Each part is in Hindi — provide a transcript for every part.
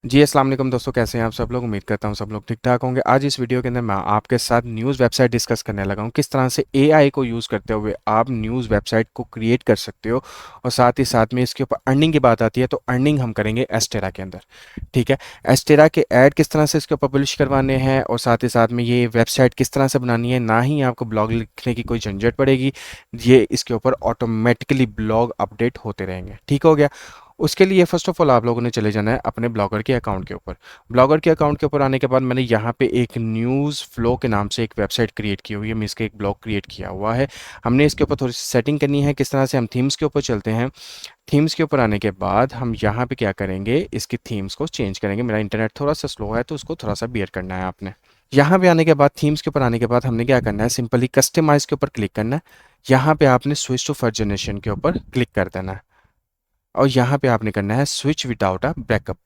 जी, अस्सलाम वालेकुम दोस्तों, कैसे हैं आप सब लोग? उम्मीद करता हूँ सब लोग ठीक-ठाक होंगे। आज इस वीडियो के अंदर मैं आपके साथ न्यूज़ वेबसाइट डिस्कस करने लगा हूँ। किस तरह से एआई को यूज़ करते हुए आप न्यूज़ वेबसाइट को क्रिएट कर सकते हो और साथ ही साथ में इसके ऊपर अर्निंग की बात आती है, तो अर्निंग हम करेंगे एस्टेरा के अंदर, ठीक है? एस्टेरा के ऐड किस तरह से इसको पब्लिश करवाने हैं और साथ ही साथ में ये वेबसाइट किस तरह से बनानी है, ना ही आपको ब्लॉग लिखने की कोई झंझट पड़ेगी। ये इसके ऊपर ऑटोमेटिकली ब्लॉग अपडेट होते रहेंगे, ठीक हो गया? उसके लिए फ़र्स्ट ऑफ़ ऑल आप लोगों ने चले जाना है अपने ब्लॉगर के अकाउंट के ऊपर। ब्लॉगर के अकाउंट के ऊपर आने के बाद मैंने यहाँ पे एक न्यूज़ फ़्लो के नाम से एक वेबसाइट क्रिएट की हुई है, मीन्स के एक ब्लॉग क्रिएट किया हुआ है। हमने इसके ऊपर थोड़ी सी सेटिंग करनी है, किस तरह से हम थीम्स के ऊपर चलते हैं। थीम्स के ऊपर आने के बाद हम यहाँ पे क्या करेंगे, इसकी थीम्स को चेंज करेंगे। मेरा इंटरनेट थोड़ा सा स्लो है तो उसको थोड़ा सा बियर करना है आपने। यहाँ पे आने के बाद थीम्स के ऊपर आने के बाद हमने क्या करना है, सिंपली कस्टमाइज़ के ऊपर क्लिक करना है। यहाँ पे आपने स्विच टू फर्स्ट जनरेशन के ऊपर क्लिक कर देना है और यहाँ पे आपने करना है स्विच विदाउट अ बैकअप।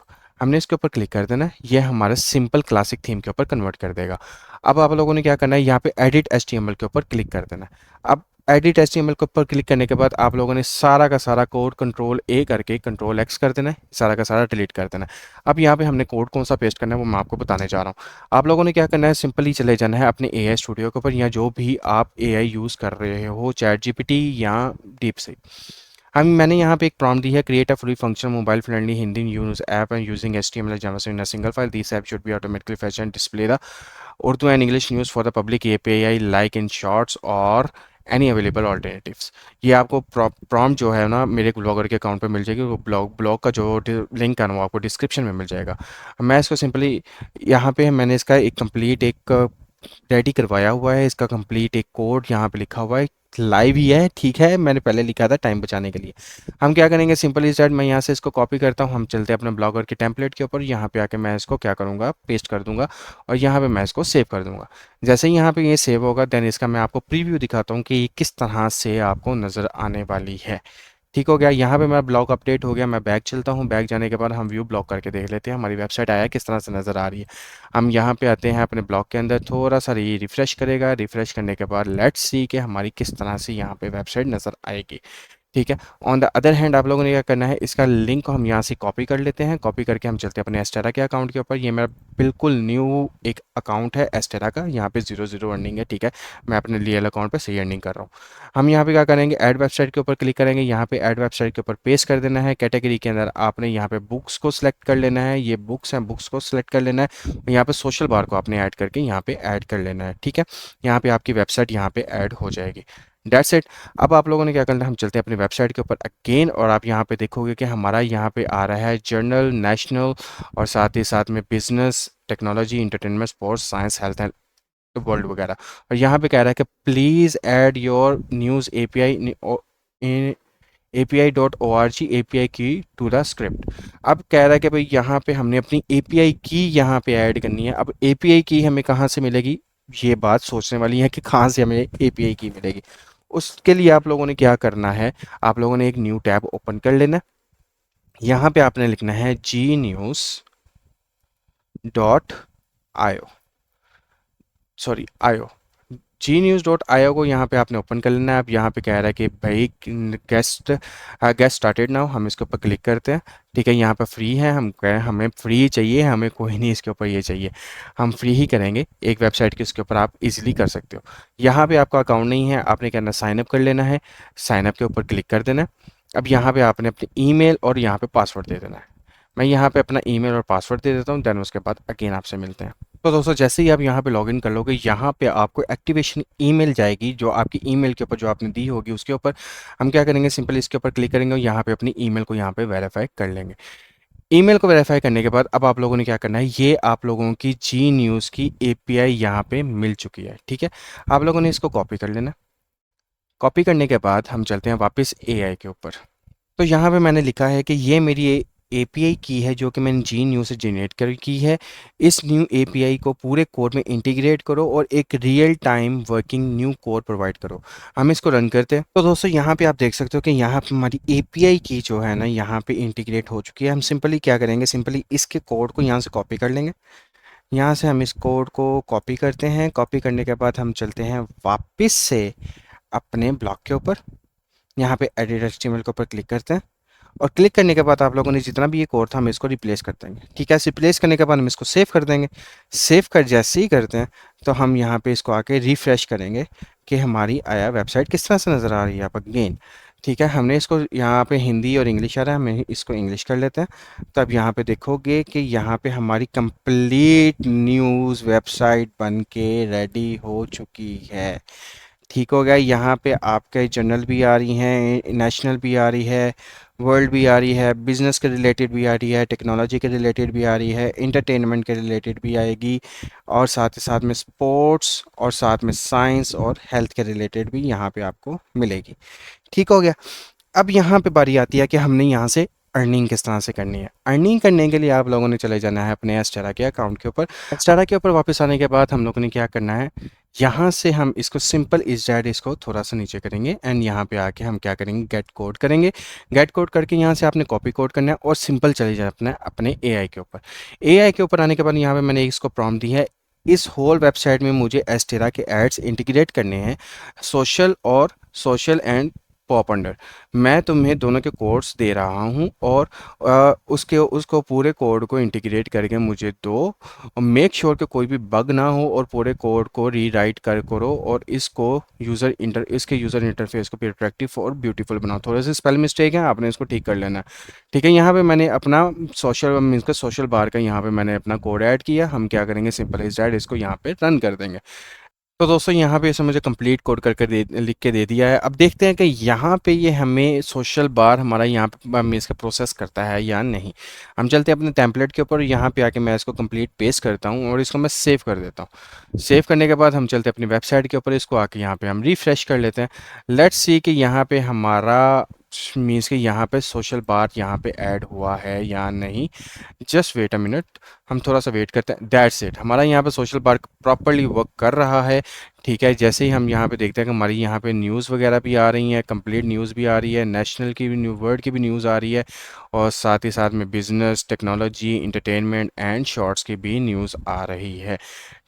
हमने इसके ऊपर क्लिक कर देना है, ये हमारा सिंपल क्लासिक थीम के ऊपर कन्वर्ट कर देगा। अब आप लोगों ने क्या करना है, यहाँ पे एडिट एचटीएमएल के ऊपर क्लिक कर देना है। अब एडिट एचटीएमएल के ऊपर क्लिक करने के बाद आप लोगों ने सारा का सारा कोड कंट्रोल ए करके कंट्रोल एक्स कर देना है, सारा का सारा डिलीट कर देना है। अब यहाँ पे हमने कोड कौन सा पेस्ट करना है वो मैं आपको बताने जा रहा हूँ। आप लोगों ने क्या करना है, सिंपली चले जाना है अपने ए आई स्टूडियो के ऊपर, या जो भी आप ए आई यूज़ कर रहे हो, चैट जीपीटी या डीप सीक। हम मैंने यहाँ पे एक प्रॉम्प्ट दी है, create a free function mobile friendly Hindi news app and using HTML JavaScript in a single file, this app should be automatically fetch and display the Urdu and English news for the public API like in shorts और एनी अवेलेबल ऑल्टरनेटिव्स। ये आपको प्रॉम्प्ट जो है ना मेरे ब्लॉगर के अकाउंट पे मिल जाएगी। वो ब्लॉग का जो लिंक है ना वो आपको डिस्क्रिप्शन में मिल जाएगा। मैं इसको सिंपली यहाँ पे मैंने इसका एक कंप्लीट एक रेडी करवाया हुआ है, इसका कंप्लीट एक कोड यहाँ पे लिखा हुआ है, लाइव ही है, ठीक है? मैंने पहले लिखा था टाइम बचाने के लिए। हम क्या करेंगे, सिंपल इज दैट मैं यहाँ से इसको कॉपी करता हूँ, हम चलते हैं अपने ब्लॉगर के टेम्पलेट के ऊपर। यहाँ पे आके मैं इसको क्या करूँगा, पेस्ट कर दूंगा और यहाँ पे मैं इसको सेव कर दूंगा। जैसे ही यहाँ पे ये सेव होगा देन इसका मैं आपको प्रीव्यू दिखाता हूँ कि ये किस तरह से आपको नज़र आने वाली है। ठीक हो गया, यहाँ पे मेरा ब्लॉग अपडेट हो गया। मैं बैक चलता हूँ, बैक जाने के बाद हम व्यू ब्लॉग करके देख लेते हैं हमारी वेबसाइट आया किस तरह से नज़र आ रही है। हम यहाँ पे आते हैं अपने ब्लॉग के अंदर, थोड़ा सा ये रिफ्रेश करेगा, रिफ्रेश करने के बाद लेट्स सी कि हमारी किस तरह से यहाँ पे वेबसाइट नज़र आएगी। ठीक है। ऑन द अदर हैंड आप लोगों ने क्या करना है, इसका लिंक को हम यहाँ से कॉपी कर लेते हैं। कॉपी करके हम चलते हैं अपने एस्टेरा के अकाउंट के ऊपर। ये मेरा बिल्कुल न्यू एक अकाउंट है एस्टेरा का, यहाँ पे 0 अर्निंग है, ठीक है? मैं अपने रियल अकाउंट पे सही अर्निंग कर रहा हूँ। हम यहाँ पे क्या करेंगे, ऐड वेबसाइट के ऊपर क्लिक करेंगे। यहाँ पे ऐड वेबसाइट के ऊपर पेस्ट कर देना है। कैटेगरी के अंदर आपने यहाँ पे बुक्स को सिलेक्ट कर लेना है, ये बुक्स हैं, बुक्स को सिलेक्ट कर लेना है। यहाँ पे सोशल बार को आपने ऐड करके यहाँ पे ऐड कर लेना है, ठीक है? यहाँ पे आपकी वेबसाइट यहाँ पे ऐड हो जाएगी। That's it. अब आप लोगों ने क्या करना है, हम चलते हैं अपनी वेबसाइट के ऊपर अगेन और आप यहाँ पे देखोगे कि हमारा यहाँ पे आ रहा है जर्नल, नेशनल और साथ ही साथ में business, technology, entertainment, sports, science, health and world वगैरह। और यहाँ पे कह रहा है कि please add your news API in API dot O R G API key to the script. अब कह रहा है कि भाई यहाँ पे हमने अपनी एपीआई की यहाँ पे ऐड करनी है। अब एपीआई की हमें कहाँ से मिलेगी, ये बात सोचने वाली है कि कहाँ से हमें एपीआई की मिलेगी। उसके लिए आप लोगों ने क्या करना है, आप लोगों ने एक न्यू टैब ओपन कर लेना। यहाँ पे आपने लिखना है जी न्यूज़ डॉट आयो, सॉरी आयो, जी न्यूज़ डॉट आयो को यहाँ पे आपने ओपन कर लेना है। अब यहाँ पे कह रहा है कि भाई गेस्ट गेस्ट स्टार्टेड नाउ, हम इसके ऊपर क्लिक करते हैं। ठीक है, यहाँ पे फ्री है, हम कह हमें फ्री चाहिए, हमें कोई नहीं इसके ऊपर ये चाहिए, हम फ्री ही करेंगे। एक वेबसाइट के इसके ऊपर आप इजीली कर सकते हो। यहाँ पे आपका अकाउंट नहीं है, आपने कहना साइन अप कर लेना है, साइन अप के ऊपर क्लिक कर देना है। अब यहाँ पे आपने अपनी ईमेल और यहाँ पे पासवर्ड दे देना है। मैं यहाँ पे अपना ईमेल और पासवर्ड दे देता हूँ, देन उसके बाद अगेन आपसे मिलते हैं। तो दोस्तों जैसे ही आप यहाँ पे लॉगिन कर लोगे, यहाँ पे आपको एक्टिवेशन ईमेल जाएगी, जो आपकी ईमेल के ऊपर जो आपने दी होगी उसके ऊपर हम क्या करेंगे, सिंपल इसके ऊपर क्लिक करेंगे और यहाँ पे अपनी ईमेल को यहाँ पे वेरीफाई कर लेंगे। ईमेल को वेरीफाई करने के बाद अब आप लोगों ने क्या करना है, ये आप लोगों की जी न्यूज़ की एपीआई यहाँ पे मिल चुकी है, ठीक है? आप लोगों ने इसको कॉपी कर लेना। कॉपी करने के बाद हम चलते हैं वापस एआई के ऊपर। तो यहाँ पे मैंने लिखा है कि ये मेरी एपीआई की है जो कि मैंने जी न्यू से जनरेट कर की है। इस न्यू एपीआई को पूरे कोड में इंटीग्रेट करो और एक real time working new code provide करो। हम इसको रन करते हैं। तो दोस्तों यहाँ पे आप देख सकते हो कि यहाँ पे हमारी एपीआई की जो है ना यहाँ पे इंटीग्रेट हो चुकी है। हम सिंपली क्या करेंगे, सिंपली इसके कोड को यहाँ से कॉपी कर लेंगे। यहाँ से हम इस कोड को कॉपी करते हैं। कॉपी करने के बाद हम चलते हैं वापस से अपने ब्लॉक के ऊपर। यहाँ पे एडिट एचटीएमएल के ऊपर क्लिक करते हैं और क्लिक करने के बाद आप लोगों ने जितना भी ये कोड था हम इसको रिप्लेस कर देंगे। ठीक है, रिप्लेस करने के बाद हम इसको सेव कर देंगे। सेव कर जैसे ही करते हैं तो हम यहाँ पे इसको आके रिफ्रेश करेंगे कि हमारी आया वेबसाइट किस तरह से नज़र आ रही है आप अगेन। ठीक है, हमने इसको यहाँ पे हिंदी और इंग्लिश आ रहा है, हम इसको इंग्लिश कर लेते हैं। तो अब यहाँ पे देखोगे कि यहाँ पे हमारी कंप्लीट न्यूज़ वेबसाइट बन के रेडी हो चुकी है। ठीक हो गया, यहाँ पे आपके जनरल भी आ रही हैं, नेशनल भी आ रही है, वर्ल्ड भी आ रही है, बिजनेस के रिलेटेड भी आ रही है, टेक्नोलॉजी के रिलेटेड भी आ रही है, इंटरटेनमेंट के रिलेटेड भी आएगी, और साथ ही साथ में स्पोर्ट्स और साथ में साइंस और हेल्थ के रिलेटेड भी यहाँ पे आपको मिलेगी। ठीक हो गया। अब यहाँ पे बारी आती है कि हमने यहाँ से अर्निंग किस तरह से करनी है। अर्निंग करने के लिए आप लोगों ने चले जाना है अपने एस्टेरा के अकाउंट के ऊपर। एस्टेरा के ऊपर वापस आने के बाद हम लोगों ने क्या करना है, यहाँ से हम इसको सिंपल इज डैट इसको थोड़ा सा नीचे करेंगे एंड यहाँ पे आके हम क्या करेंगे, गेट कोड करेंगे। गेट कोड करके यहाँ से आपने कॉपी कोड करना है और सिंपल चले जाना है अपने एआई के ऊपर। एआई के ऊपर आने के बाद यहाँ पे मैंने इसको प्रॉम्प्ट दी है, इस होल वेबसाइट में मुझे एस्टेरा के एड्स इंटीग्रेट करने हैं, सोशल एंड पॉप अंडर। मैं तुम्हें दोनों के कोड्स दे रहा हूँ और उसके उसको पूरे कोड को इंटीग्रेट करके मुझे दो, और मेक श्योर कि कोई भी बग ना हो और पूरे कोड को रीराइट करो और इसको इसके यूज़र इंटरफेस को अट्रैक्टिव और ब्यूटीफुल बनाओ। थोड़े से स्पेल मिस्टेक है, आपने इसको ठीक कर लेना। ठीक है, यहाँ पे मैंने अपना सोशल मीन्स का सोशल बार का यहाँ पे मैंने अपना कोड ऐड किया। हम क्या करेंगे, सिंपल इज दैट इसको यहाँ पे रन कर देंगे। तो दोस्तों यहाँ पे इसे मुझे कंप्लीट कोड करके लिख के दे दिया है। अब देखते हैं कि यहाँ पे ये हमें सोशल बार हमारा यहाँ पे हम इसका प्रोसेस करता है या नहीं। हम चलते हैं अपने टेम्पलेट के ऊपर, यहाँ पे आके मैं इसको कंप्लीट पेस्ट करता हूँ और इसको मैं सेव कर देता हूँ। सेव करने के बाद हम चलते हैं अपनी वेबसाइट के ऊपर, इसको आके यहाँ पे हम रिफ्रेश कर लेते हैं। लेट्स सी कि यहाँ पे हमारा मीन्स कि यहाँ पे सोशल बार यहाँ पे ऐड हुआ है या नहीं। जस्ट वेट अ मिनट, हम थोड़ा सा वेट करते हैं। दैट्स इट, हमारा यहाँ पे सोशल बार प्रॉपरली वर्क कर रहा है। ठीक है, जैसे ही हम यहाँ पे देखते हैं कि हमारी यहाँ पे न्यूज़ वगैरह भी आ रही हैं, कंप्लीट न्यूज़ भी आ रही है, नेशनल की भी वर्ल्ड की भी न्यूज़ आ रही है, और साथ ही साथ में business, technology, entertainment and shorts की भी न्यूज़ आ रही है।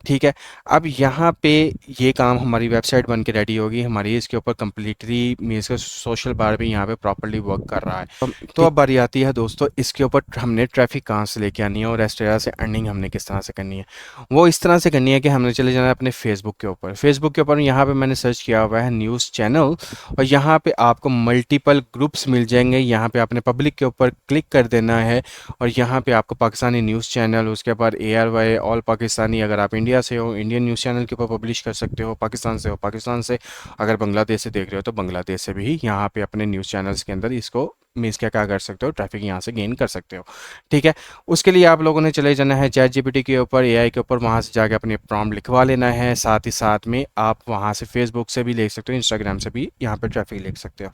ठीक है, अब यहाँ पे ये काम हमारी वेबसाइट बन के रेडी होगी हमारी, इसके ऊपर कम्प्लीटली मीन्स का सोशल बार भी यहाँ पे प्रॉपरली वर्क कर रहा है। तो अब बारी आती है दोस्तों, इसके ऊपर हमने ट्रैफिक कहाँ से लेके आनी है और रेस्टोरा से अर्निंग हमने किस तरह से करनी है। वो इस तरह से करनी है कि हमने चले जाना है अपने फेसबुक के ऊपर। फेसबुक के ऊपर यहाँ पे मैंने सर्च किया हुआ है न्यूज़ चैनल, और यहाँ पे आपको मल्टीपल ग्रुप्स मिल जाएंगे। यहाँ पे आपने पब्लिक के ऊपर क्लिक कर देना है और यहाँ पे आपको पाकिस्तानी न्यूज़ चैनल, उसके बाद ARY ऑल पाकिस्तानी, अगर आप इंडिया से हो इंडियन न्यूज़ चैनल के ऊपर पब्लिश कर सकते हो, पाकिस्तान से हो पाकिस्तान से, अगर बांग्लादेश से देख रहे हो तो बांग्लादेश से भी यहाँ पे अपने न्यूज़ चैनल्स के अंदर इसको मीन्स क्या क्या कर सकते हो, ट्रैफिक यहाँ से गेन कर सकते हो। ठीक है, उसके लिए आप लोगों ने चले जाना है चैट जीपीटी के ऊपर, एआई के ऊपर, वहाँ से जाके अपने प्रॉम्प्ट लिखवा लेना है। साथ ही साथ में आप वहाँ से फेसबुक से भी लिख सकते हो, इंस्टाग्राम से भी यहाँ पर ट्रैफिक लिख सकते हो।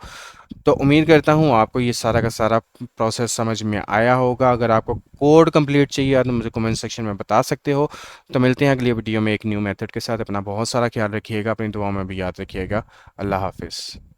तो उम्मीद करता हूँ आपको ये सारा का सारा प्रोसेस समझ में आया होगा। अगर आपको कोड कंप्लीट चाहिए तो मुझे कमेंट सेक्शन में बता सकते हो। तो मिलते हैं अगली वीडियो में एक न्यू मेथड के साथ। अपना बहुत सारा ख्याल रखिएगा, अपनी दुआओं में भी याद रखिएगा। अल्लाह हाफिज़।